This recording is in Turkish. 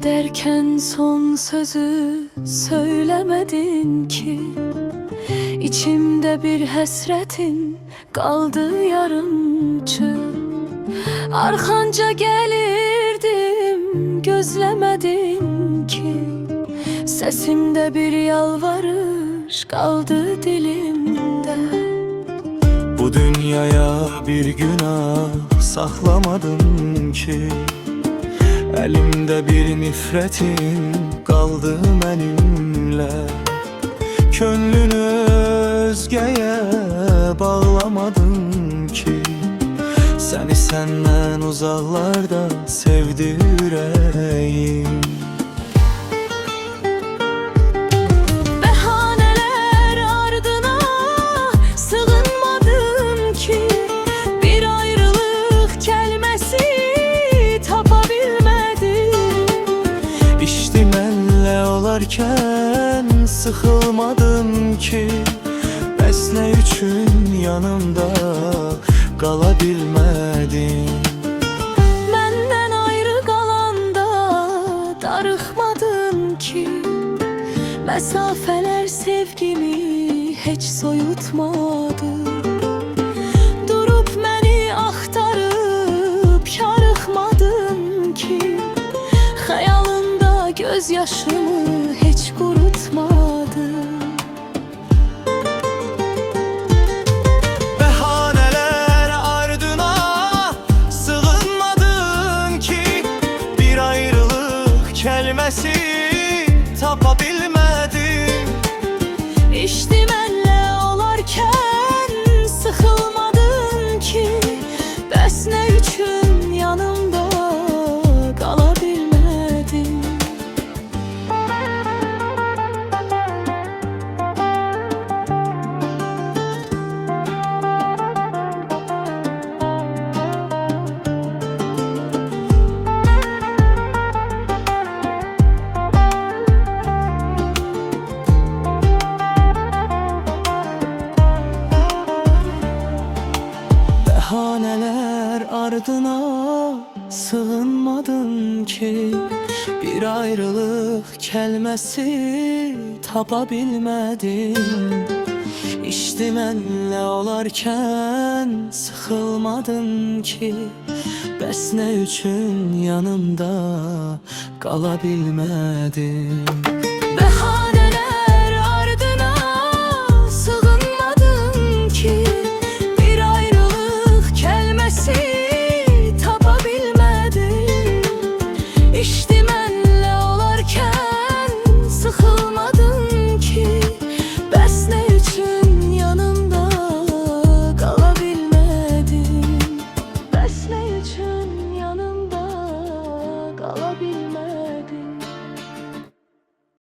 derken son sözü söylemedin ki. İçimde bir hasretin kaldı yarımçı. Arkanca gelirdim, gözlemedin ki. Sesimde bir yalvarış kaldı dilimde. Bu dünyaya bir günah saklamadım ki. Elimde bir nifretin kaldı benimle. Könlünü özgeye bağlamadım ki. Seni senden uzaklarda sevdi yüreğim. Behaneler ardına sığınmadım ki. Bir ayrılık kelimesi tapabilmedim. İçtim elle olarken sıkılmadım ki. Besle üçün yanımda kalabilmedim. Benden ayrı kalanda darıkmadın ki. Mesafeler sevgimi hiç soyutmadı. Durup beni aktarıp yarıkmadın ki. Hayalında gözyaşımı hiç kurutmadı. Behaneler ardına sığınmadın ki. Bir ayrılık kelimesi tapabilmedim. İçtim elle olarken sıkılmadın ki. Besne üçün yanımda kalabilmedim. Behaneler ardına sığınmadın ki. Bir ayrılık kelimesi tapabilmedim. İçtim elle olarken sıkılmadın ki. Besne üçün yanımda kalabilmedim.